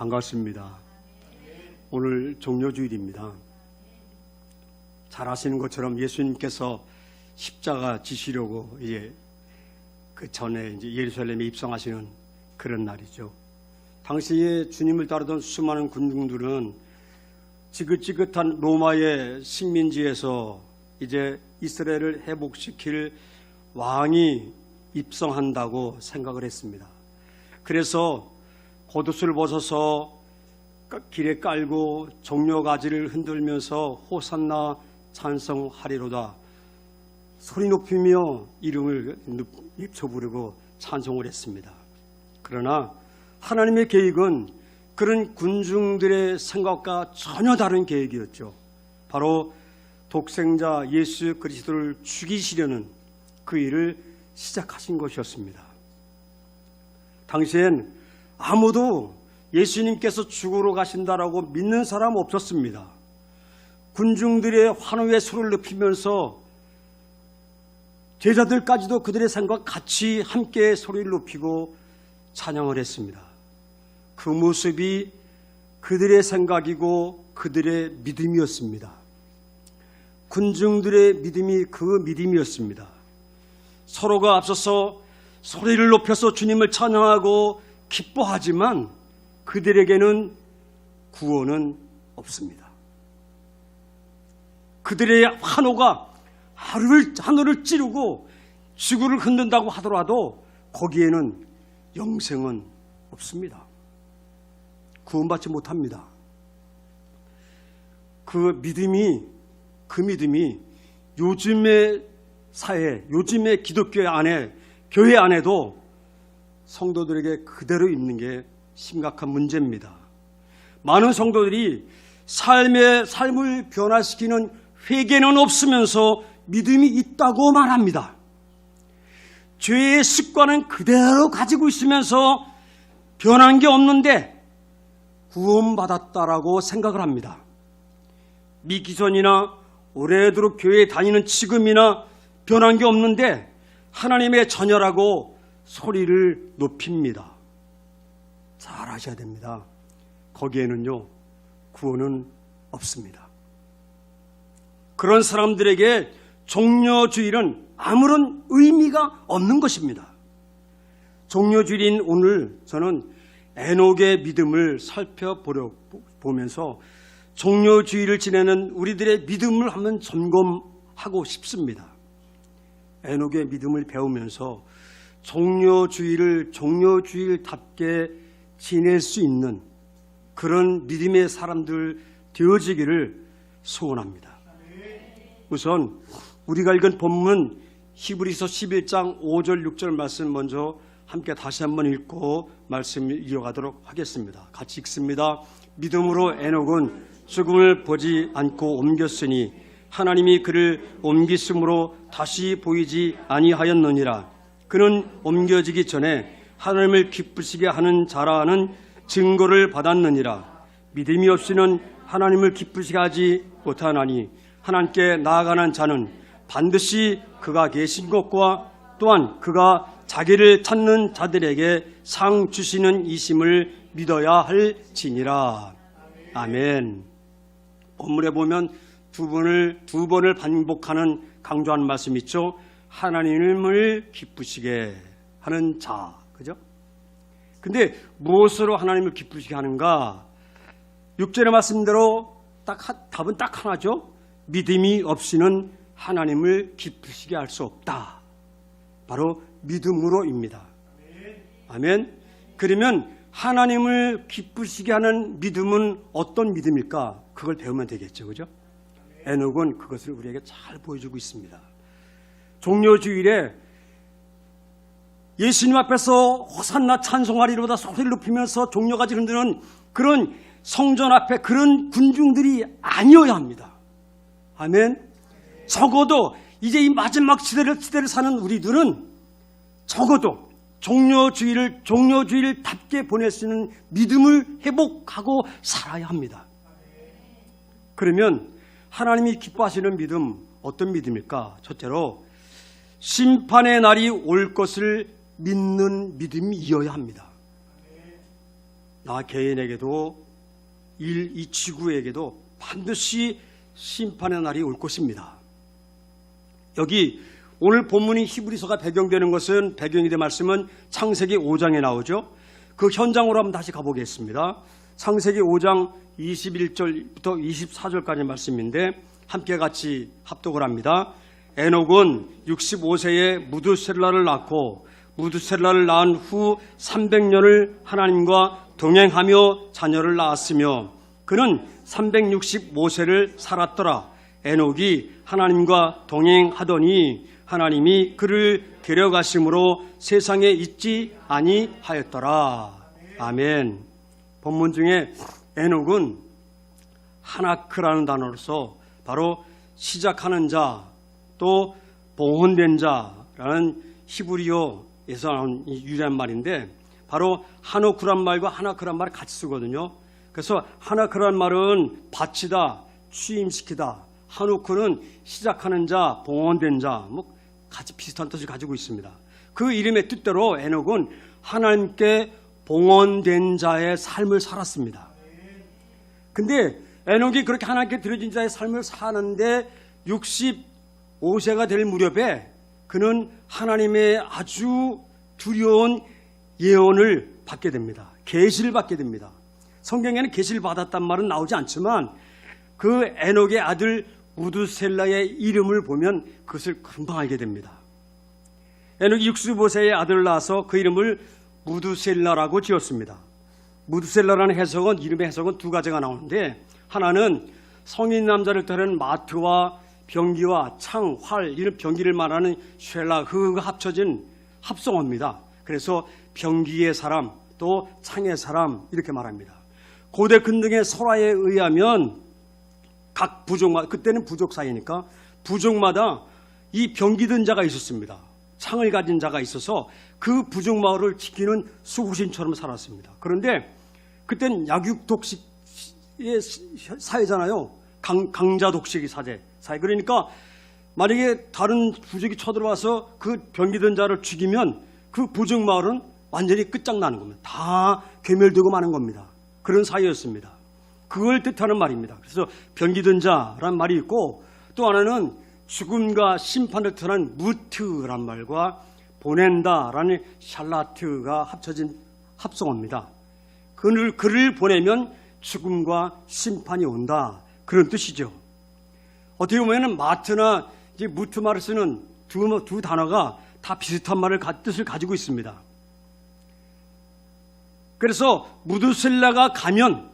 반갑습니다. 오늘 종료주일입니다. 잘 아시는 것처럼 예수님께서 십자가 지시려고 그 전에 예루살렘에 입성하시는 그런 날이죠. 당시에 주님을 따르던 수많은 군중들은 지긋지긋한 로마의 식민지에서 이제 이스라엘을 회복시킬 왕이 입성한다고 생각을 했습니다. 그래서 겉옷을 벗어서 길에 깔고 종려가지를 흔들면서 호산나 찬송하리로다 소리 높이며 이름을 입쳐 부르고 찬송을 했습니다. 그러나 하나님의 계획은 그런 군중들의 생각과 전혀 다른 계획이었죠. 바로 독생자 예수 그리스도를 죽이시려는 그 일을 시작하신 것이었습니다. 당시엔 아무도 예수님께서 죽으러 가신다라고 믿는 사람 없었습니다. 군중들의 환호의 소리를 높이면서 제자들까지도 그들의 생각과 같이 함께 소리를 높이고 찬양을 했습니다. 그 모습이 그들의 생각이고 그들의 믿음이었습니다. 군중들의 믿음이 그 믿음이었습니다. 서로가 앞서서 소리를 높여서 주님을 찬양하고 기뻐하지만 그들에게는 구원은 없습니다. 그들의 환호가 하늘을 찌르고 지구를 흔든다고 하더라도 거기에는 영생은 없습니다. 구원받지 못합니다. 그 믿음이 요즘의 사회, 요즘의 기독교 안에, 교회 안에도 성도들에게 그대로 있는 게 심각한 문제입니다. 많은 성도들이 삶을 변화시키는 회개는 없으면서 믿음이 있다고 말합니다. 죄의 습관은 그대로 가지고 있으면서 변한 게 없는데 구원받았다라고 생각을 합니다. 믿기 전이나 오래도록 교회에 다니는 지금이나 변한 게 없는데 하나님의 자녀라고 소리를 높입니다. 잘 아셔야 됩니다. 거기에는요, 구원은 없습니다. 그런 사람들에게 종려주일은 아무런 의미가 없는 것입니다. 종려주일인 오늘 저는 에녹의 믿음을 살펴보면서 종려주일을 지내는 우리들의 믿음을 한번 점검하고 싶습니다. 에녹의 믿음을 배우면서 종려주일답게 지낼 수 있는 그런 믿음의 사람들 되어지기를 소원합니다. 우선 우리가 읽은 본문 히브리서 11장 5절 6절 말씀 먼저 함께 다시 한번 읽고 말씀을 이어가도록 하겠습니다. 같이 읽습니다. 믿음으로 에녹은 죽음을 보지 않고 옮겼으니 하나님이 그를 옮기심으로 다시 보이지 아니하였느니라. 그는 옮겨지기 전에 하나님을 기쁘시게 하는 자라는 증거를 받았느니라. 믿음이 없이는 하나님을 기쁘시게 하지 못하나니 하나님께 나아가는 자는 반드시 그가 계신 것과 또한 그가 자기를 찾는 자들에게 상 주시는 이심을 믿어야 할지니라. 아멘. 본문에 보면 두 번을 반복하는 강조하는 말씀 있죠. 하나님을 기쁘시게 하는 자, 그죠? 근데 무엇으로 하나님을 기쁘시게 하는가? 6절의 말씀대로 답은 딱 하나죠. 믿음이 없이는 하나님을 기쁘시게 할 수 없다. 바로 믿음으로입니다. 아멘. 그러면 하나님을 기쁘시게 하는 믿음은 어떤 믿음일까? 그걸 배우면 되겠죠, 그죠? 에녹은 그것을 우리에게 잘 보여주고 있습니다. 종려주일에 예수님 앞에서 호산나 찬송하리로다 소리를 높이면서 종려가지 흔드는 그런 성전 앞에 그런 군중들이 아니어야 합니다. 아멘. 적어도 이제 이 마지막 시대를 사는 우리들은 적어도 종려주일답게 보낼 수 있는 믿음을 회복하고 살아야 합니다. 그러면 하나님이 기뻐하시는 믿음, 어떤 믿음일까? 첫째로 심판의 날이 올 것을 믿는 믿음이 이어야 합니다. 나 개인에게도 이 지구에게도 반드시 심판의 날이 올 것입니다. 여기 오늘 본문인 히브리서가 배경되는 것은 배경이 된 말씀은 창세기 5장에 나오죠. 그 현장으로 한번 다시 가보겠습니다. 창세기 5장 21절부터 24절까지 말씀인데 함께 같이 합독을 합니다. 에녹은 65세에 무두셀라를 낳고 무두셀라를 낳은 후 300년을 하나님과 동행하며 자녀를 낳았으며 그는 365세를 살았더라. 에녹이 하나님과 동행하더니 하나님이 그를 데려가심으로 세상에 있지 아니하였더라. 아멘. 본문 중에 에녹은 하나크라는 단어로서 바로 시작하는 자, 또 봉헌된 자라는 히브리어에서 나온 유래한 말인데 바로 하노크란 말과 하나크란 말을 같이 쓰거든요. 그래서 하나크란 말은 바치다, 취임시키다. 하노크는 시작하는 자, 봉헌된 자, 같이 비슷한 뜻을 가지고 있습니다. 그 이름의 뜻대로 에녹은 하나님께 봉헌된 자의 삶을 살았습니다. 근데 에녹이 그렇게 하나님께 드려진 자의 삶을 사는데 65세가 될 무렵에 그는 하나님의 아주 두려운 예언을 받게 됩니다. 계시를 받게 됩니다. 성경에는 계시를 받았단 말은 나오지 않지만 그 에녹의 아들 무두셀라의 이름을 보면 그것을 금방 알게 됩니다. 에녹이 65세의 아들을 낳아서 그 이름을 무두셀라라고 지었습니다. 무두셀라라는 해석은, 이름의 해석은 두 가지가 나오는데 하나는 성인 남자를 따르는 마트와 병기와 창, 활 이런 병기를 말하는 쉘라흐가 합쳐진 합성어입니다. 그래서 병기의 사람 또 창의 사람 이렇게 말합니다. 고대 근동의 설화에 의하면 각 부족마다, 그때는 부족 사이니까 부족마다 이 병기든 자가 있었습니다. 창을 가진 자가 있어서 그 부족 마을을 지키는 수호신처럼 살았습니다. 그런데 그때는 약육독식의 사회잖아요. 강자 독식이 사회. 그러니까 만약에 다른 부족이 쳐들어와서 그 병기든 자를 죽이면 그 부족 마을은 완전히 끝장나는 겁니다. 다 괴멸되고 마는 겁니다. 그런 사회였습니다. 그걸 뜻하는 말입니다. 그래서 병기든 자란 말이 있고 또 하나는 죽음과 심판을 뜻하는 무트란 말과 보낸다라는 샬라트가 합쳐진 합성어입니다. 그를 보내면 죽음과 심판이 온다. 그런 뜻이죠. 어떻게 보면 마트나 이제 무트 말을 쓰는 두 단어가 다 비슷한 뜻을 가지고 있습니다. 그래서 무두셀라가 가면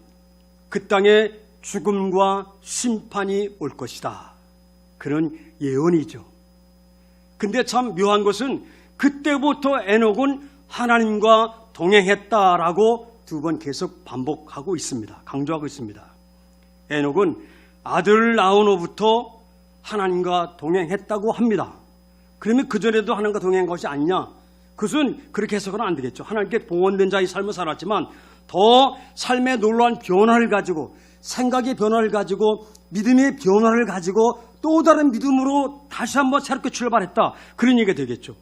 그 땅에 죽음과 심판이 올 것이다. 그런 예언이죠. 근데 참 묘한 것은 그때부터 에녹은 하나님과 동행했다라고 두 번 계속 반복하고 있습니다. 강조하고 있습니다. 에녹은 아들을 낳은 후부터 하나님과 동행했다고 합니다. 그러면 그전에도 하나님과 동행한 것이 아니냐? 그것은 그렇게 해석은 안 되겠죠. 하나님께 봉헌된 자의 삶을 살았지만 더 삶의 놀라운 변화를 가지고 생각의 변화를 가지고 믿음의 변화를 가지고 또 다른 믿음으로 다시 한번 새롭게 출발했다. 그런 얘기가 되겠죠.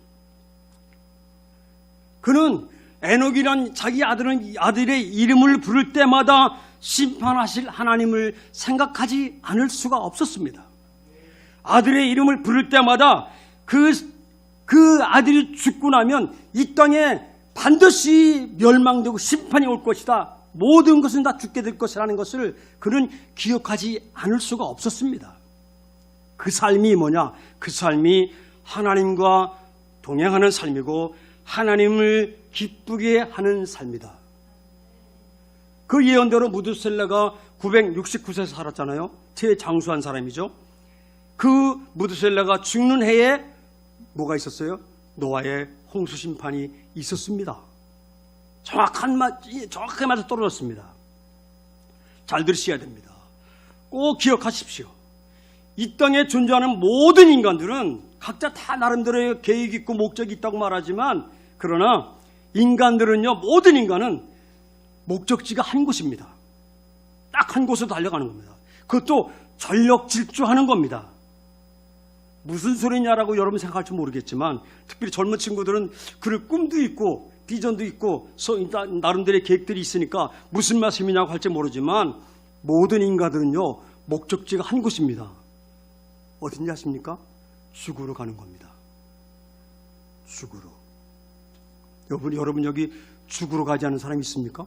그는 에녹이란 자기 아들의 이름을 부를 때마다 심판하실 하나님을 생각하지 않을 수가 없었습니다. 아들의 이름을 부를 때마다 그 아들이 죽고 나면 이 땅에 반드시 멸망되고 심판이 올 것이다. 모든 것은 다 죽게 될 것이라는 것을 그는 기억하지 않을 수가 없었습니다. 그 삶이 뭐냐? 그 삶이 하나님과 동행하는 삶이고 하나님을 기쁘게 하는 삶이다. 그 예언대로 무두셀라가 969세에서 살았잖아요. 최장수한 사람이죠. 그 무두셀라가 죽는 해에 뭐가 있었어요? 노아의 홍수 심판이 있었습니다. 정확하게 맞아 떨어졌습니다. 잘 들으셔야 됩니다. 꼭 기억하십시오. 이 땅에 존재하는 모든 인간들은 각자 다 나름대로의 계획이 있고 목적이 있다고 말하지만 그러나 인간들은요, 모든 인간은 목적지가 한 곳입니다. 딱 한 곳으로 달려가는 겁니다. 그것도 전력 질주하는 겁니다. 무슨 소리냐라고 여러분 생각할지 모르겠지만 특별히 젊은 친구들은 그럴 꿈도 있고 비전도 있고 나름대로의 계획들이 있으니까 무슨 말씀이냐고 할지 모르지만 모든 인간들은요 목적지가 한 곳입니다. 어딘지 아십니까? 죽으러 가는 겁니다. 죽으러. 여러분 여기 죽으러 가지 않은 사람 있습니까?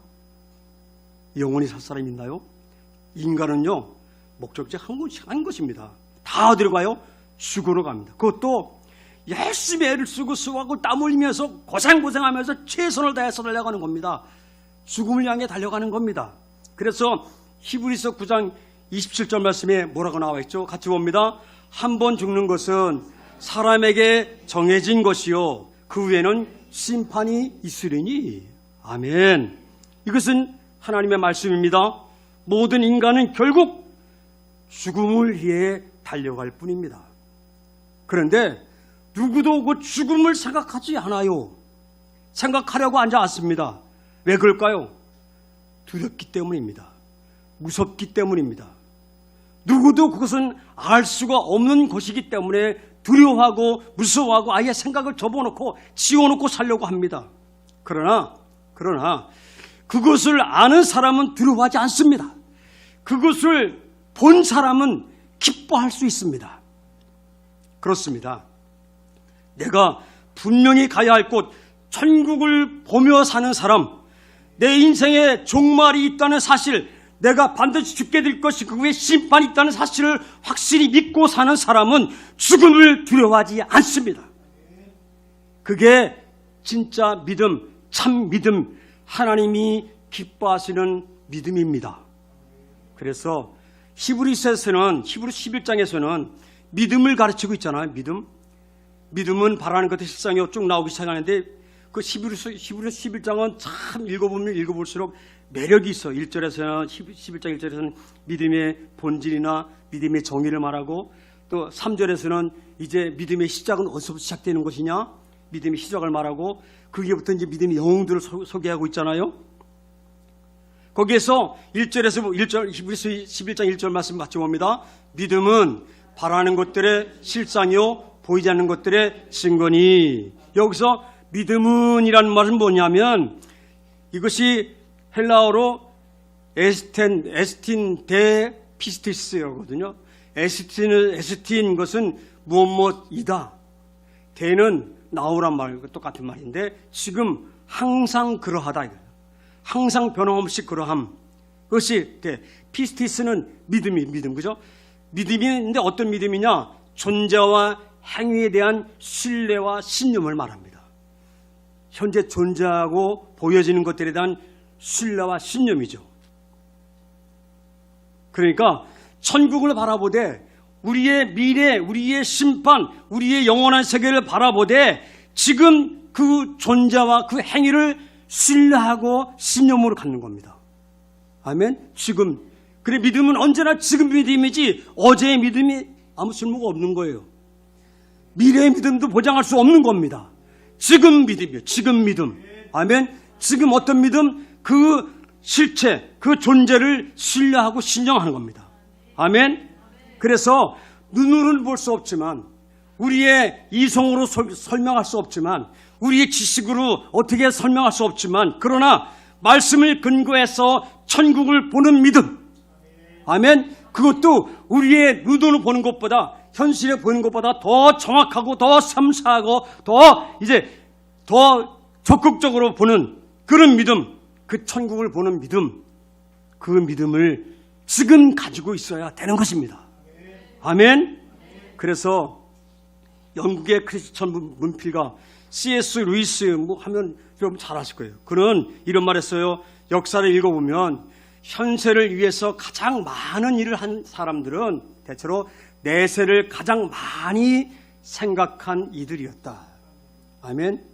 영원히 살 사람 있나요? 인간은요 목적지 한 곳입니다. 다 어디로 가요? 죽으러 갑니다. 그것도 열심히 애를 쓰고 수고하고 땀 흘리면서 고생하면서 최선을 다해서 달려가는 겁니다. 죽음을 향해 달려가는 겁니다. 그래서 히브리서 9장 27절 말씀에 뭐라고 나와 있죠? 같이 봅니다. 한 번 죽는 것은 사람에게 정해진 것이요 그 후에는 심판이 있으리니. 아멘. 이것은 하나님의 말씀입니다. 모든 인간은 결국 죽음을 위해 달려갈 뿐입니다. 그런데 누구도 그 죽음을 생각하지 않아요. 생각하려고 하지 않습니다. 왜 그럴까요? 두렵기 때문입니다. 무섭기 때문입니다. 누구도 그것은 알 수가 없는 것이기 때문에 두려워하고 무서워하고 아예 생각을 접어놓고 지워놓고 살려고 합니다. 그러나 그것을 아는 사람은 두려워하지 않습니다. 그것을 본 사람은 기뻐할 수 있습니다. 그렇습니다. 내가 분명히 가야 할 곳 천국을 보며 사는 사람, 내 인생에 종말이 있다는 사실, 내가 반드시 죽게 될 것이 그 후에 심판이 있다는 사실을 확실히 믿고 사는 사람은 죽음을 두려워하지 않습니다. 그게 진짜 믿음, 참 믿음, 하나님이 기뻐하시는 믿음입니다. 그래서 히브리서에서는, 히브리 11장에서는 믿음을 가르치고 있잖아요. 믿음은 바라는 것의 실상이 쭉 나오기 시작하는데 그 히브리서 11장은 참 읽어보면 읽어볼수록 매력이 있어. 1절에서는 11장 1절에서는 믿음의 본질이나 믿음의 정의를 말하고 또 3절에서는 이제 믿음의 시작은 어디서부터 시작되는 것이냐? 믿음의 시작을 말하고 거기에부터 이제 믿음의 영웅들을 소개하고 있잖아요. 거기에서 1절에서 히브리서 11장 1절 말씀 같이 봅니다. 믿음은 바라는 것들의 실상이요 보이지 않는 것들의 증거니. 여기서 믿음은 이라는 말은 뭐냐면 이것이 헬라어로 에스틴 데 피스티스거든요. 에스틴 것은 무엇이다. 대는 나오란 말 똑같은 말인데 지금 항상 그러하다. 항상 변함없이 그러함. 그것이 피스티스는 믿음 그죠? 믿음인데 어떤 믿음이냐? 존재와 행위에 대한 신뢰와 신념을 말합니다. 현재 존재하고 보여지는 것들에 대한 신뢰와 신념이죠. 그러니까 천국을 바라보되 우리의 미래, 우리의 심판, 우리의 영원한 세계를 바라보되 지금 그 존재와 그 행위를 신뢰하고 신념으로 갖는 겁니다. 아멘. 지금. 그래 믿음은 언제나 지금 믿음이지 어제의 믿음이 아무 쓸모가 없는 거예요. 미래의 믿음도 보장할 수 없는 겁니다. 지금 믿음이에요. 지금 믿음. 아멘. 지금 어떤 믿음? 그 실체, 그 존재를 신뢰하고 신령하는 겁니다. 아멘. 그래서 눈으로는 볼 수 없지만 우리의 이성으로 설명할 수 없지만 우리의 지식으로 어떻게 설명할 수 없지만 그러나 말씀을 근거해서 천국을 보는 믿음. 아멘. 그것도 우리의 눈으로 보는 것보다 현실에 보이는 것보다 더 정확하고 더 섬세하고 더 적극적으로 보는 그런 믿음, 그 천국을 보는 믿음, 그 믿음을 지금 가지고 있어야 되는 것입니다. 아멘. 그래서 영국의 크리스천 문필가 C.S. 루이스 하면 여러분 잘 아실 거예요. 그는 이런 말 했어요. 역사를 읽어보면 현세를 위해서 가장 많은 일을 한 사람들은 대체로 내세를 가장 많이 생각한 이들이었다. 아멘.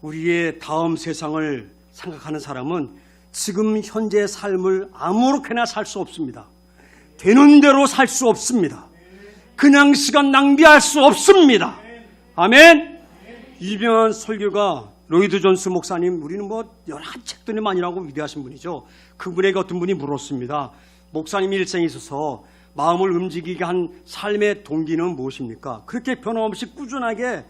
우리의 다음 세상을 생각하는 사람은 지금 현재의 삶을 아무렇게나 살 수 없습니다. 되는 대로 살 수 없습니다. 그냥 시간 낭비할 수 없습니다. 아멘. 유명한 설교가 로이드 존스 목사님, 우리는 여러 책들이 많이라고 위대하신 분이죠. 그분에게 어떤 분이 물었습니다. 목사님 일생에 있어서 마음을 움직이게 한 삶의 동기는 무엇입니까? 그렇게 변함없이 꾸준하게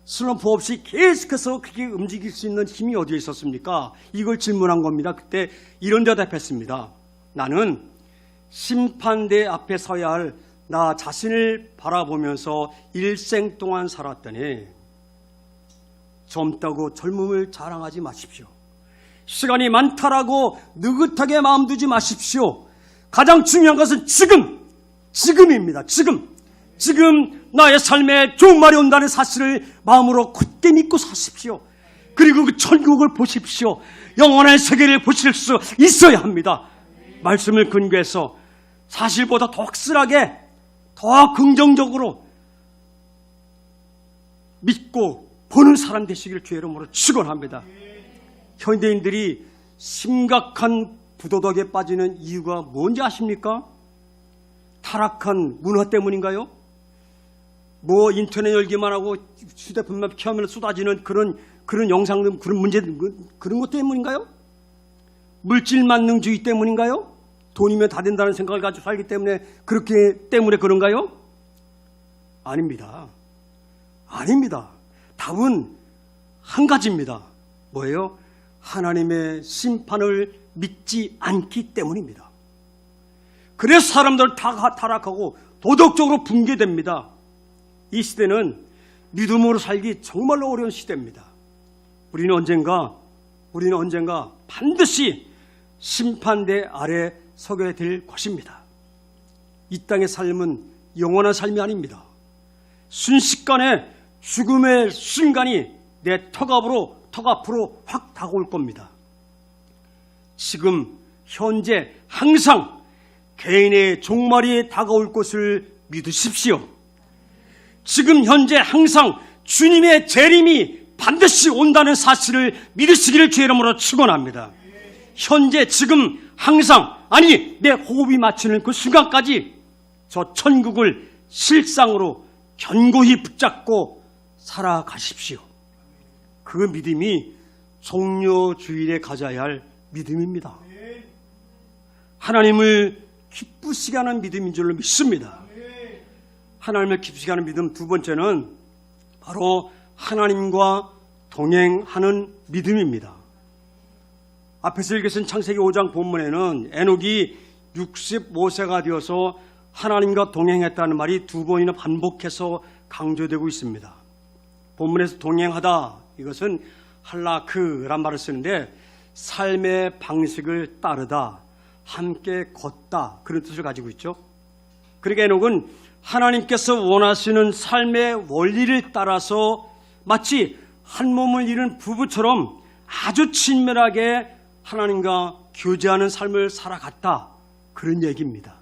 슬럼프 없이 계속해서 그렇게 움직일 수 있는 힘이 어디에 있었습니까? 이걸 질문한 겁니다. 그때 이런 대답했습니다. 나는 심판대 앞에 서야 할 나 자신을 바라보면서 일생 동안 살았더니 젊다고 젊음을 자랑하지 마십시오. 시간이 많다라고 느긋하게 마음 두지 마십시오. 가장 중요한 것은 지금입니다. 지금 나의 삶에 좋은 말이 온다는 사실을 마음으로 굳게 믿고 사십시오. 그리고 그 천국을 보십시오. 영원한 세계를 보실 수 있어야 합니다. 말씀을 근거해서 사실보다 더 확실하게 더 긍정적으로 믿고 보는 사람 되시길 주의 이름으로 축원합니다. 현대인들이 심각한 부도덕에 빠지는 이유가 뭔지 아십니까? 타락한 문화 때문인가요? 뭐 인터넷 열기만 하고 휴대폰만 켜면 쏟아지는 그런 영상들, 그런 문제, 그런 것 때문인가요? 물질 만능주의 때문인가요? 돈이면 다 된다는 생각을 가지고 살기 때문에 때문에 그런가요? 아닙니다. 답은 한 가지입니다. 뭐예요? 하나님의 심판을 믿지 않기 때문입니다. 그래서 사람들은 타락하고 도덕적으로 붕괴됩니다. 이 시대는 믿음으로 살기 정말로 어려운 시대입니다. 우리는 언젠가 반드시 심판대 아래 서게 될 것입니다. 이 땅의 삶은 영원한 삶이 아닙니다. 순식간에 죽음의 순간이 내 턱 앞으로 확 다가올 겁니다. 지금 현재 항상 개인의 종말이 다가올 것을 믿으십시오. 지금 현재 항상 주님의 재림이 반드시 온다는 사실을 믿으시기를 주의 이름으로 축원합니다. 현재 지금 항상 내 호흡이 맞추는 그 순간까지 저 천국을 실상으로 견고히 붙잡고 살아가십시오. 그 믿음이 종료주일에 가져야 할 믿음입니다. 하나님을 기쁘시게 하는 믿음인 줄로 믿습니다. 하나님을 기쁘시게 하는 믿음 두 번째는 바로 하나님과 동행하는 믿음입니다. 앞에서 읽으신 창세기 5장 본문에는 에녹이 65세가 되어서 하나님과 동행했다는 말이 두 번이나 반복해서 강조되고 있습니다. 본문에서 동행하다, 이것은 할라크란 말을 쓰는데 삶의 방식을 따르다, 함께 걷다, 그런 뜻을 가지고 있죠. 그러니까 에녹은 하나님께서 원하시는 삶의 원리를 따라서 마치 한 몸을 이룬 부부처럼 아주 친밀하게 하나님과 교제하는 삶을 살아갔다, 그런 얘기입니다.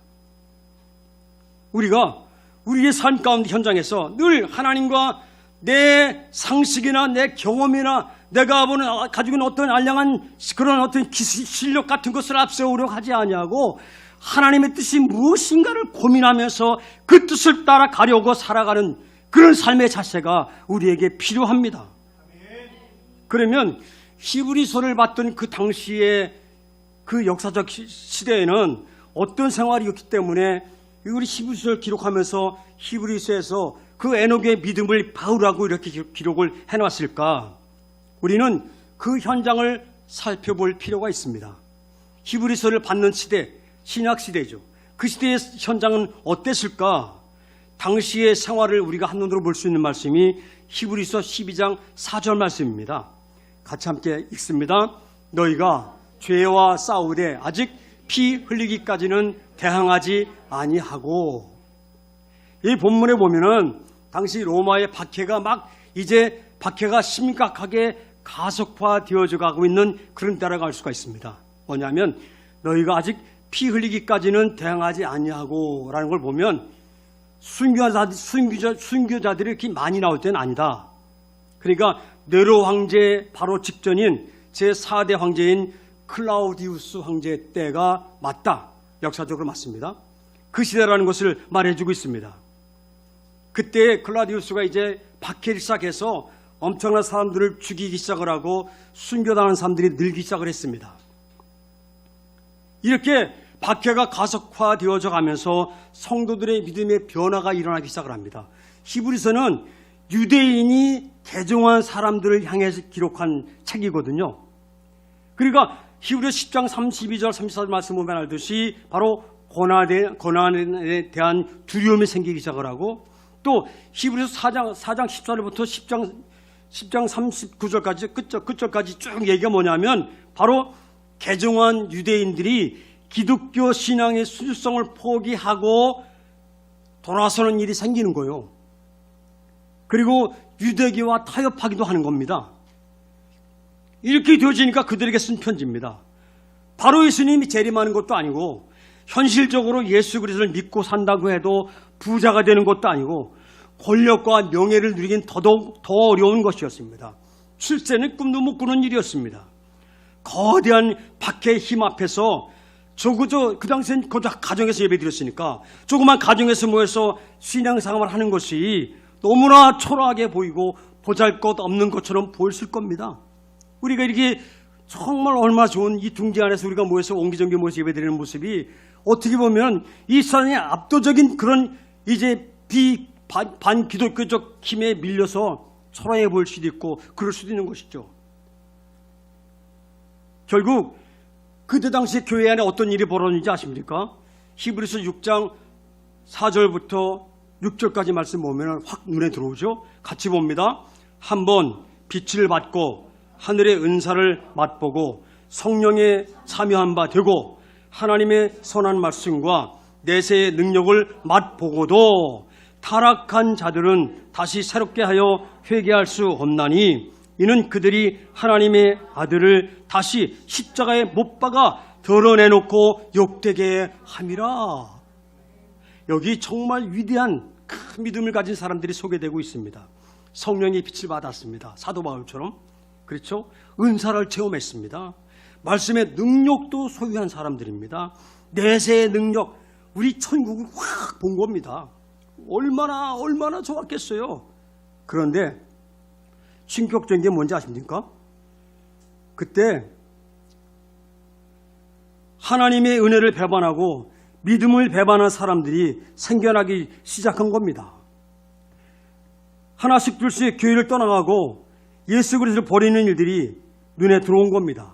우리가 우리의 삶 가운데 현장에서 늘 하나님과 내 상식이나 내 경험이나 내가 가지고 있는 어떤 알량한 그런 어떤 실력 같은 것을 앞세우려고 하지 아니하고 하나님의 뜻이 무엇인가를 고민하면서 그 뜻을 따라가려고 살아가는 그런 삶의 자세가 우리에게 필요합니다. 그러면 히브리서를 봤던 그 당시의 그 역사적 시대에는 어떤 생활이었기 때문에 우리 히브리서를 기록하면서 히브리서에서 그 에녹의 믿음을 바우라고 이렇게 기록을 해놨을까? 우리는 그 현장을 살펴볼 필요가 있습니다. 히브리서를 받는 시대, 신약 시대죠. 그 시대의 현장은 어땠을까? 당시의 생활을 우리가 한눈으로 볼 수 있는 말씀이 히브리서 12장 4절 말씀입니다. 같이 함께 읽습니다. 너희가 죄와 싸우되 아직 피 흘리기까지는 대항하지 아니하고. 이 본문에 보면은 당시 로마의 박해가 심각하게 가속화되어져 가고 있는 그런 때라고 알 수가 있습니다. 뭐냐면 너희가 아직 피 흘리기까지는 대항하지 아니하고 라는 걸 보면 순교자들이 이렇게 많이 나올 때는 아니다. 그러니까 네로 황제 바로 직전인 제4대 황제인 클라우디우스 황제 때가 맞다. 역사적으로 맞습니다. 그 시대라는 것을 말해주고 있습니다. 그때 클라우디우스가 이제 박해를 시작해서 엄청난 사람들을 죽이기 시작을 하고 순교당하는 사람들이 늘기 시작을 했습니다. 이렇게 박해가 가속화되어져 가면서 성도들의 믿음의 변화가 일어나기 시작을 합니다. 히브리서는 유대인이 개종한 사람들을 향해서 기록한 책이거든요. 그러니까 히브리 10장 32절 34절 말씀 보면 알듯이 바로 고난에 대한 두려움이 생기기 시작을 하고, 또 히브리서 4장 14절부터 10장 39절까지 끝절까지 쭉 얘기가 뭐냐면 바로 개종한 유대인들이 기독교 신앙의 순수성을 포기하고 돌아서는 일이 생기는 거예요. 그리고 유대교와 타협하기도 하는 겁니다. 이렇게 되어지니까 그들에게 쓴 편지입니다. 바로 예수님이 재림하는 것도 아니고, 현실적으로 예수 그리스도를 믿고 산다고 해도 부자가 되는 것도 아니고, 권력과 명예를 누리긴 더더욱 더 어려운 것이었습니다. 출세는 꿈도 못 꾸는 일이었습니다. 거대한 박해의 힘 앞에서 그 당시엔 가정에서 예배드렸으니까 조그만 가정에서 모여서 신앙생활을 하는 것이 너무나 초라하게 보이고 보잘것없는 것처럼 보였을 겁니다. 우리가 이렇게 정말 얼마나 좋은 이 둥지 안에서 우리가 모여서 옹기종기 모여서 예배드리는 모습이 어떻게 보면 이 세상의 압도적인 그런 이제 반기독교적 힘에 밀려서 초라해 보일 수도 있고 그럴 수도 있는 것이죠. 결국 그때 당시 교회 안에 어떤 일이 벌어졌는지 아십니까? 히브리서 6장 4절부터 6절까지 말씀 보면 확 눈에 들어오죠. 같이 봅니다. 한번 빛을 받고 하늘의 은사를 맛보고 성령에 참여한 바 되고 하나님의 선한 말씀과 내세의 능력을 맛보고도 타락한 자들은 다시 새롭게 하여 회개할 수 없나니 이는 그들이 하나님의 아들을 다시 십자가에 못 박아 드러내놓고 욕되게 함이라. 여기 정말 위대한 큰 믿음을 가진 사람들이 소개되고 있습니다. 성령의 빛을 받았습니다. 사도 바울처럼. 그렇죠? 은사를 체험했습니다. 말씀의 능력도 소유한 사람들입니다. 내세의 능력, 우리 천국을 확 본 겁니다. 얼마나 좋았겠어요. 그런데 충격적인 게 뭔지 아십니까? 그때 하나님의 은혜를 배반하고 믿음을 배반한 사람들이 생겨나기 시작한 겁니다. 하나씩 둘씩 교회를 떠나가고 예수 그리스도를 버리는 일들이 눈에 들어온 겁니다.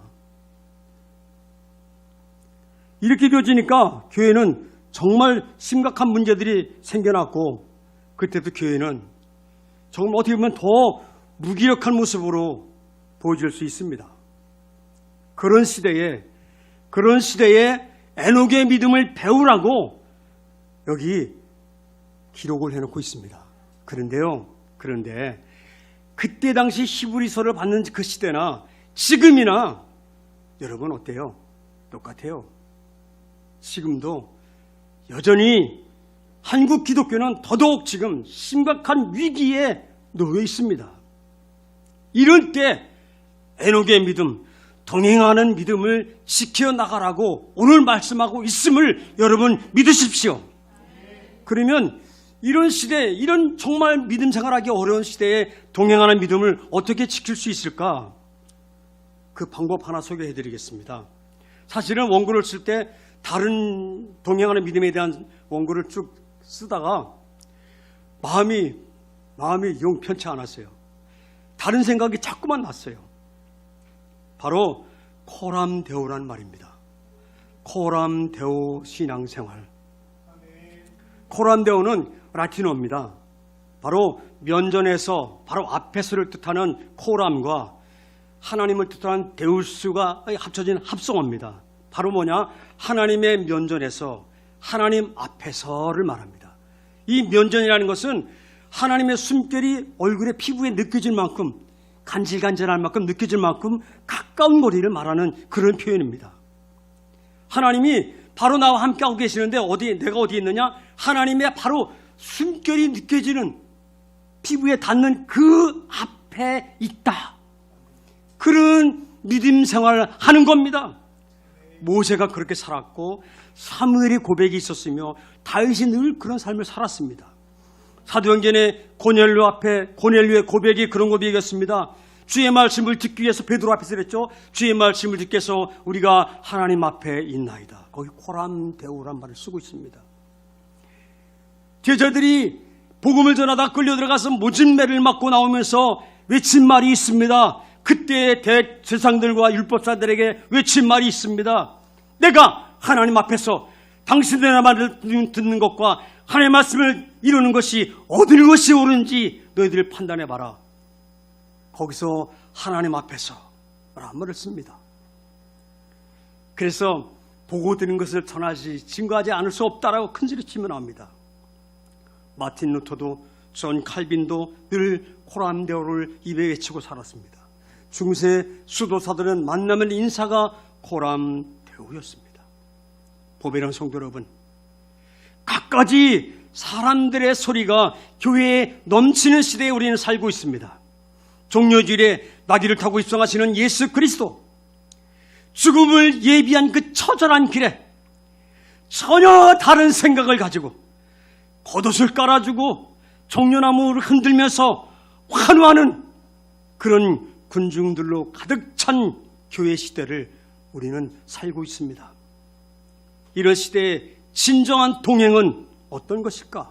이렇게 되어지니까 교회는 정말 심각한 문제들이 생겨났고, 그때부터 교회는 정말 어떻게 보면 더 무기력한 모습으로 보여질 수 있습니다. 그런 시대에 에녹의 믿음을 배우라고 여기 기록을 해놓고 있습니다. 그런데 그때 당시 히브리서를 받는 그 시대나 지금이나 여러분 어때요? 똑같아요. 지금도 여전히 한국 기독교는 더더욱 지금 심각한 위기에 놓여 있습니다. 이럴 때 에녹의 믿음, 동행하는 믿음을 지켜나가라고 오늘 말씀하고 있음을 여러분 믿으십시오. 그러면 이런 시대, 이런 정말 믿음 생활하기 어려운 시대에 동행하는 믿음을 어떻게 지킬 수 있을까? 그 방법 하나 소개해 드리겠습니다. 사실은 원고를 쓸 때 다른 동행하는 믿음에 대한 원고를 쭉 쓰다가 마음이 영 편치 않았어요. 다른 생각이 자꾸만 났어요. 바로 코람 데오란 말입니다. 코람 데오 신앙생활. 코람 데오는 라틴어입니다. 바로 면전에서 바로 앞에서를 뜻하는 코람과 하나님을 뜻하는 데우스가 합쳐진 합성어입니다. 바로 뭐냐? 하나님의 면전에서, 하나님 앞에서를 말합니다. 이 면전이라는 것은 하나님의 숨결이 얼굴에 피부에 느껴질 만큼, 간질간질할 만큼 느껴질 만큼 가까운 거리를 말하는 그런 표현입니다. 하나님이 바로 나와 함께하고 계시는데 내가 어디 있느냐? 하나님의 바로 숨결이 느껴지는, 피부에 닿는 그 앞에 있다. 그런 믿음 생활을 하는 겁니다. 모세가 그렇게 살았고 사무엘의 고백이 있었으며 다윗이 늘 그런 삶을 살았습니다. 사도행전의 고넬료의 고백이 그런 고백이었습니다. 주의 말씀을 듣기 위해서 베드로 앞에서 그랬죠. 주의 말씀을 듣기 위해서 우리가 하나님 앞에 있나이다. 거기 코람 데오란 말을 쓰고 있습니다. 제자들이 복음을 전하다 끌려 들어가서 모진 매를 맞고 나오면서 외친 말이 있습니다. 그때의 대제사장들과 율법사들에게 외친 말이 있습니다. 내가 하나님 앞에서 당신들의 말을 듣는 것과 하나님의 말씀을 이루는 것이 어느 것이 옳은지 너희들 판단해봐라. 거기서 하나님 앞에서 라는 말을 씁니다. 그래서 보고 들은 것을 전하지 증거하지 않을 수 없다라고 큰소리치며 나옵니다. 마틴 루터도 존 칼빈도 늘 코람데오를 입에 외치고 살았습니다. 중세 수도사들은 만나면 인사가 코람데오였습니다. 보배랑 성도 여러분, 갖가지 사람들의 소리가 교회에 넘치는 시대에 우리는 살고 있습니다. 종려주일에 나귀를 타고 입성하시는 예수 그리스도, 죽음을 예비한 그 처절한 길에 전혀 다른 생각을 가지고 겉옷을 깔아주고 종려나무를 흔들면서 환호하는 그런 군중들로 가득 찬 교회 시대를 우리는 살고 있습니다. 이런 시대의 진정한 동행은 어떤 것일까?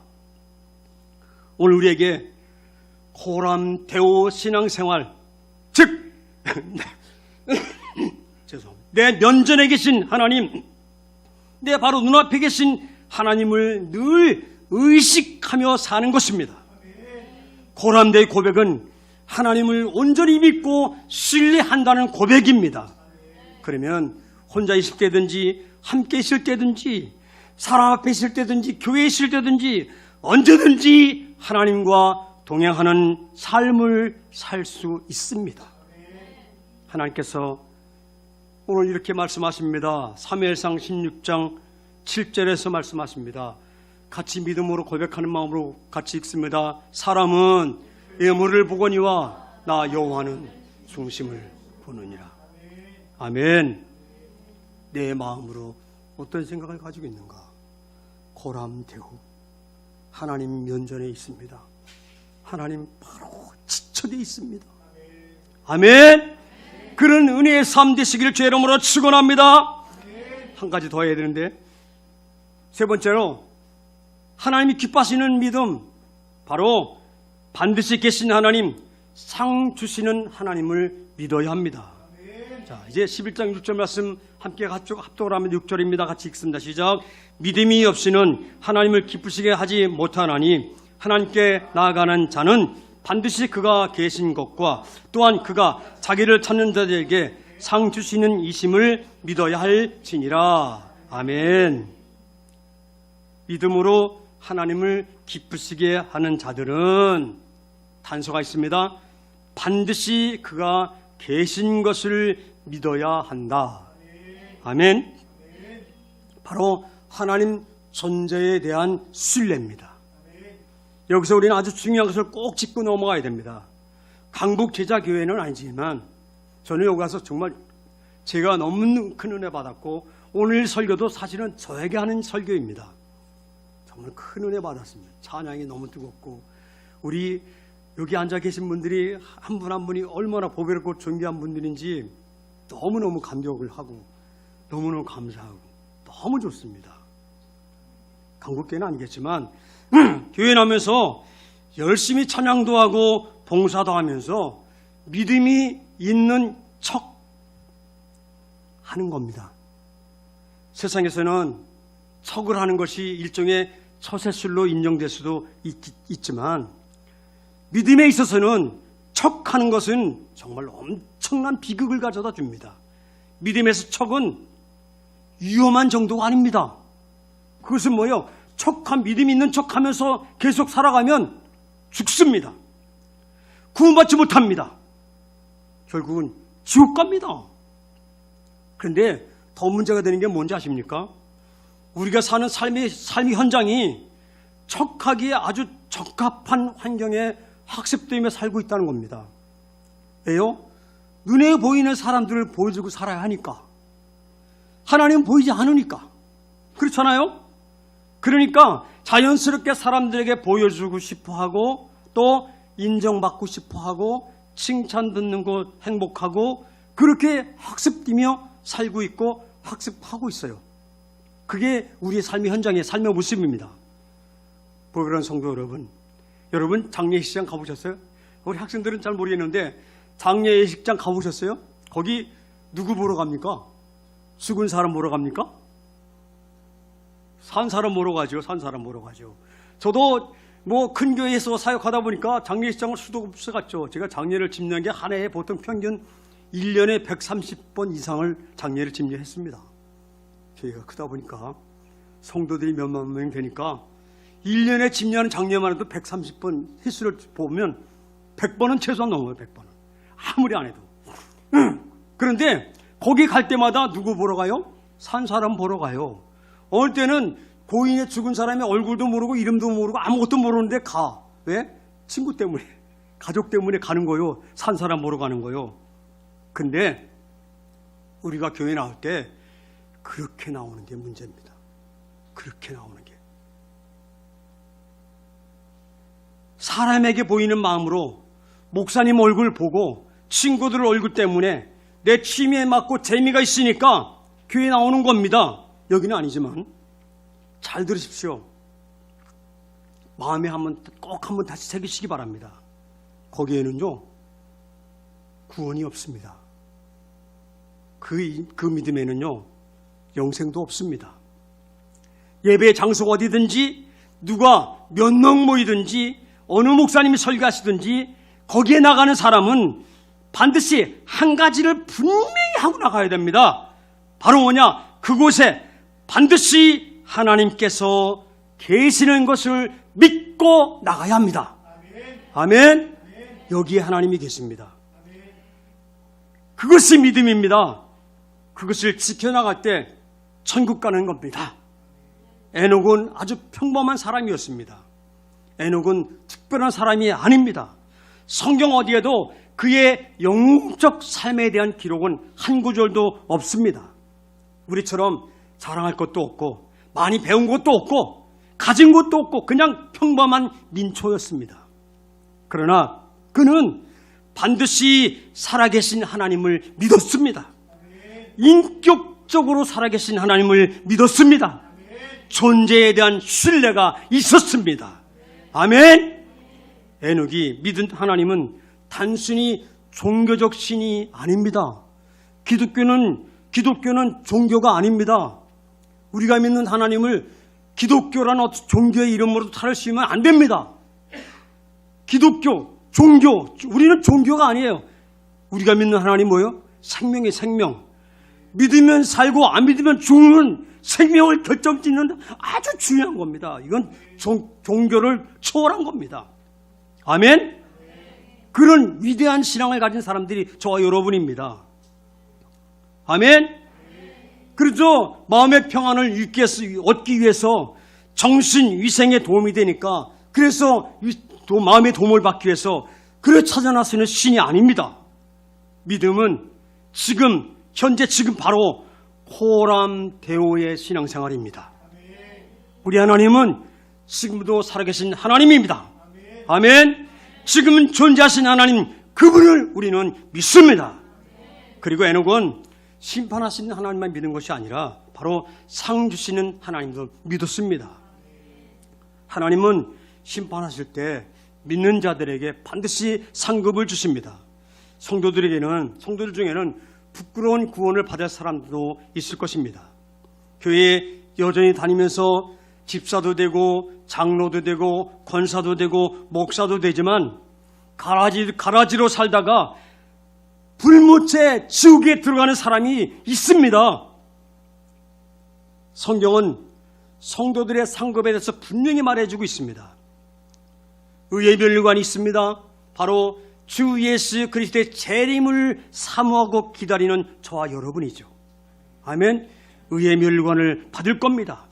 오늘 우리에게 코람데오 신앙생활, 즉 내 면전에 계신 하나님, 내 바로 눈앞에 계신 하나님을 늘 의식하며 사는 것입니다. 코람데오의 고백은 하나님을 온전히 믿고 신뢰한다는 고백입니다. 그러면 혼자 있을 때든지 함께 있을 때든지 사람 앞에 있을 때든지 교회에 있을 때든지 언제든지 하나님과 동행하는 삶을 살 수 있습니다. 하나님께서 오늘 이렇게 말씀하십니다. 사무엘상 16장 7절에서 말씀하십니다. 같이 믿음으로 고백하는 마음으로 같이 읽습니다. 사람은 예물을 보거니와 나 여호와는 중심을 보느니라. 아멘. 내 마음으로 어떤 생각을 가지고 있는가? 코람데오, 하나님 면전에 있습니다. 하나님 바로 지쳐져 있습니다. 아멘. 그런 은혜의 삶 되시기를 주의 이름으로 축원합니다. 한 가지 더 해야 되는데, 세 번째로 하나님이 기뻐하시는 믿음, 바로 반드시 계신 하나님, 상 주시는 하나님을 믿어야 합니다. 자, 이제 11장 6절 말씀 함께 합독을 하면 6절입니다. 같이 읽습니다. 시작. 믿음이 없이는 하나님을 기쁘시게 하지 못하나니 하나님께 나아가는 자는 반드시 그가 계신 것과 또한 그가 자기를 찾는 자들에게 상 주시는 이심을 믿어야 할지니라. 아멘. 믿음으로 하나님을 기쁘시게 하는 자들은 단서가 있습니다. 반드시 그가 계신 것을 믿어야 한다. 아멘. 바로 하나님 존재에 대한 신뢰입니다. 여기서 우리는 아주 중요한 것을 꼭 짚고 넘어가야 됩니다. 강북 제자교회는 아니지만 저는 여기 와서 정말 제가 너무 큰 은혜 받았고, 오늘 설교도 사실은 저에게 하는 설교입니다. 정말 큰 은혜 받았습니다. 찬양이 너무 뜨겁고, 우리 여기 앉아 계신 분들이 한 분 한 분이 얼마나 보배롭고 존귀한 분들인지 너무너무 감격을 하고 너무너무 감사하고 너무 좋습니다. 강북교회는 아니겠지만 교회 나면서 열심히 찬양도 하고 봉사도 하면서 믿음이 있는 척 하는 겁니다. 세상에서는 척을 하는 것이 일종의 처세술로 인정될 수도 있지만 믿음에 있어서는 척하는 것은 정말 엄청난 비극을 가져다 줍니다. 믿음에서 척은 위험한 정도가 아닙니다. 그것은 뭐예요? 척한 믿음 있는 척하면서 계속 살아가면 죽습니다. 구원받지 못합니다. 결국은 지옥 갑니다. 그런데 더 문제가 되는 게 뭔지 아십니까? 우리가 사는 삶의 현장이 척하기에 아주 적합한 환경에 학습되며 살고 있다는 겁니다. 왜요? 눈에 보이는 사람들을 보여주고 살아야 하니까. 하나님은 보이지 않으니까. 그렇잖아요? 그러니까 자연스럽게 사람들에게 보여주고 싶어하고 또 인정받고 싶어하고 칭찬 듣는 것 행복하고 그렇게 학습되며 살고 있고 학습하고 있어요. 그게 우리의 삶의 현장의 삶의 모습입니다. 보배로운 성도 여러분, 여러분 장례식장 가보셨어요? 우리 학생들은 잘 모르겠는데 장례식장 가보셨어요? 거기 누구 보러 갑니까? 죽은 사람 보러 갑니까? 산 사람 보러 가죠. 산 사람 보러 가죠. 저도 뭐 큰 교회에서 사역하다 보니까 장례식장을 수도 없이 갔죠. 제가 장례를 집례한 게 한 해에 보통 평균 1년에 130번 이상을 장례를 집례했습니다. 교회가 크다 보니까 성도들이 몇만 명 되니까 1년에 집례하는 장례만 해도 130번 횟수를 보면 100번은 최소한 넘어요. 100번은. 아무리 안 해도. 그런데 거기 갈 때마다 누구 보러 가요? 산 사람 보러 가요. 어느 때는 고인의 죽은 사람의 얼굴도 모르고 이름도 모르고 아무것도 모르는데 가. 왜? 친구 때문에, 가족 때문에 가는 거요. 산 사람 보러 가는 거요. 근데 우리가 교회 나올 때 그렇게 나오는 게 문제입니다. 그렇게 나오는 게. 사람에게 보이는 마음으로 목사님 얼굴 보고 친구들 얼굴 때문에 내 취미에 맞고 재미가 있으니까 교회 나오는 겁니다. 여기는 아니지만 잘 들으십시오. 마음에 꼭 한번 다시 새기시기 바랍니다. 거기에는요 구원이 없습니다. 그 믿음에는요 영생도 없습니다. 예배 장소가 어디든지 누가 몇 명 모이든지 어느 목사님이 설교하시든지 거기에 나가는 사람은 반드시 한 가지를 분명히 하고 나가야 됩니다. 바로 뭐냐? 그곳에 반드시 하나님께서 계시는 것을 믿고 나가야 합니다. 아멘. 여기에 하나님이 계십니다. 그것이 믿음입니다. 그것을 지켜나갈 때 천국 가는 겁니다. 에녹은 아주 평범한 사람이었습니다. 에녹은 특별한 사람이 아닙니다. 성경 어디에도 그의 영적 삶에 대한 기록은 한 구절도 없습니다. 우리처럼 자랑할 것도 없고 많이 배운 것도 없고 가진 것도 없고 그냥 평범한 민초였습니다. 그러나 그는 반드시 살아계신 하나님을 믿었습니다. 인격적으로 살아계신 하나님을 믿었습니다. 존재에 대한 신뢰가 있었습니다. 아멘. 에녹이 믿은 하나님은 단순히 종교적 신이 아닙니다. 기독교는 종교가 아닙니다. 우리가 믿는 하나님을 기독교라는 어떤 종교의 이름으로 탈시면 안 됩니다. 기독교, 종교, 우리는 종교가 아니에요. 우리가 믿는 하나님 뭐예요? 생명의 생명. 믿으면 살고 안 믿으면 죽는 생명을 결정짓는 아주 중요한 겁니다. 이건 종교를 초월한 겁니다. 아멘? 그런 위대한 신앙을 가진 사람들이 저와 여러분입니다. 아멘? 그래서 마음의 평안을 얻기 위해서 정신 위생에 도움이 되니까 그래서 마음의 도움을 받기 위해서 그를 찾아 나서는 신이 아닙니다. 믿음은 현재 바로 호람데오의 신앙생활입니다. 우리 하나님은 지금도 살아계신 하나님입니다. 아멘. 지금은 존재하신 하나님 그분을 우리는 믿습니다. 그리고 에녹은 심판하시는 하나님만 믿은 것이 아니라 바로 상 주시는 하나님도 믿었습니다. 하나님은 심판하실 때 믿는 자들에게 반드시 상급을 주십니다. 성도들 중에는 부끄러운 구원을 받을 사람도 있을 것입니다. 교회에 여전히 다니면서 집사도 되고 장로도 되고 권사도 되고 목사도 되지만 가라지로 살다가 불못에 지옥에 들어가는 사람이 있습니다. 성경은 성도들의 상급에 대해서 분명히 말해주고 있습니다. 의의 면류관이 있습니다. 바로 주 예수 그리스도의 재림을 사모하고 기다리는 저와 여러분이죠. 아멘. 의의 면류관을 받을 겁니다.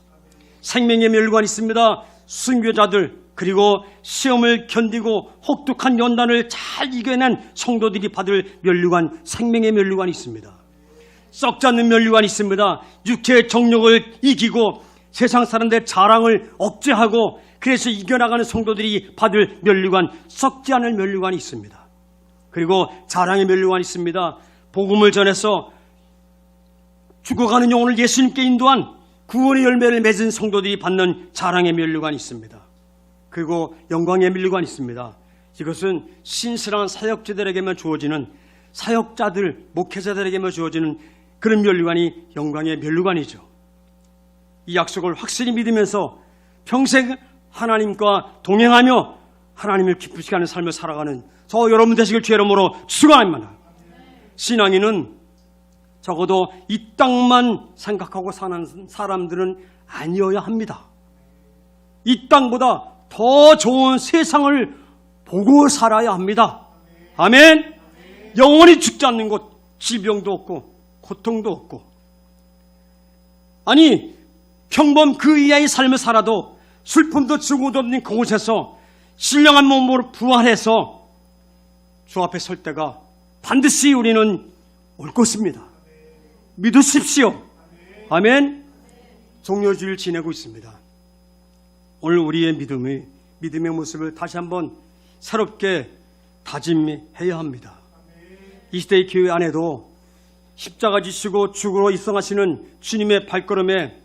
생명의 면류관이 있습니다. 순교자들 그리고 시험을 견디고 혹독한 연단을 잘 이겨낸 성도들이 받을 면류관, 생명의 면류관이 있습니다. 썩지 않는 면류관이 있습니다. 육체의 정욕을 이기고 세상 사람들의 자랑을 억제하고 그래서 이겨나가는 성도들이 받을 면류관, 썩지 않을 면류관이 있습니다. 그리고 자랑의 면류관이 있습니다. 복음을 전해서 죽어가는 영혼을 예수님께 인도한 구원의 열매를 맺은 성도들이 받는 자랑의 면류관이 있습니다. 그리고 영광의 면류관이 있습니다. 이것은 신실한 사역자들에게만 주어지는, 사역자들, 목회자들에게만 주어지는 그런 면류관이 영광의 면류관이죠. 이 약속을 확실히 믿으면서 평생 하나님과 동행하며 하나님을 기쁘시게 하는 삶을 살아가는 저 여러분 되시길 주의 이름으로 축원합니다. 신앙인은 적어도 이 땅만 생각하고 사는 사람들은 아니어야 합니다. 이 땅보다 더 좋은 세상을 보고 살아야 합니다. 아멘. 영원히 죽지 않는 곳, 질병도 없고 고통도 없고, 아니 평범 그 이하의 삶을 살아도 슬픔도 증오도 없는 그곳에서 신령한 몸으로 부활해서 주 앞에 설 때가 반드시 우리는 올 것입니다. 믿으십시오. 아멘. 종려주일 지내고 있습니다. 오늘 우리의 믿음의 모습을 다시 한번 새롭게 다짐해야 합니다. 이 시대의 교회 안에도 십자가 지시고 죽으러 입성하시는 주님의 발걸음에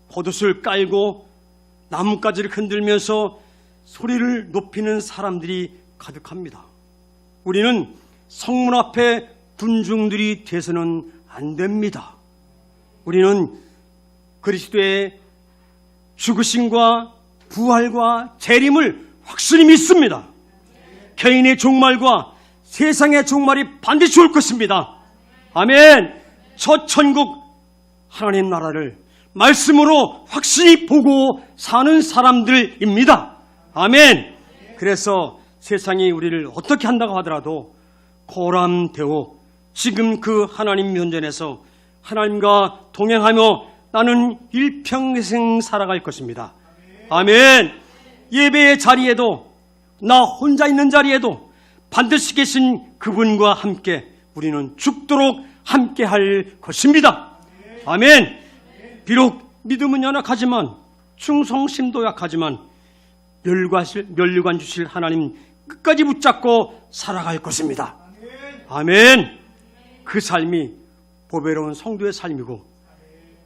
겉옷을 깔고 나뭇가지를 흔들면서 소리를 높이는 사람들이 가득합니다. 우리는 성문 앞에 군중들이 돼서는 안 됩니다. 우리는 그리스도의 죽으심과 부활과 재림을 확실히 믿습니다. 개인의 종말과 세상의 종말이 반드시 올 것입니다. 아멘. 저 천국 하나님 나라를 말씀으로 확실히 보고 사는 사람들입니다. 아멘. 그래서 세상이 우리를 어떻게 한다고 하더라도 고람되어 지금 그 하나님 면전에서 하나님과 동행하며 나는 일평생 살아갈 것입니다. 아멘. 예배의 자리에도, 나 혼자 있는 자리에도 반드시 계신 그분과 함께 우리는 죽도록 함께 할 것입니다. 아멘. 비록 믿음은 연약하지만, 충성심도 약하지만 면류관 주실 하나님 끝까지 붙잡고 살아갈 것입니다. 아멘. 그 삶이 보배로운 성도의 삶이고,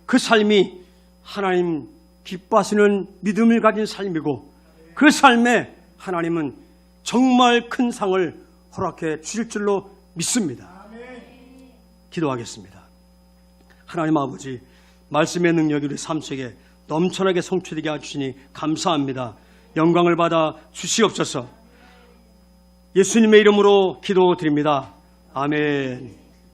그 삶이 하나님 기뻐하시는 믿음을 가진 삶이고, 그 삶에 하나님은 정말 큰 상을 허락해 주실 줄로 믿습니다. 기도하겠습니다. 하나님 아버지, 말씀의 능력이 우리 삶 속에 넘쳐나게 성취되게 해주시니 감사합니다. 영광을 받아 주시옵소서. 예수님의 이름으로 기도드립니다. 아멘.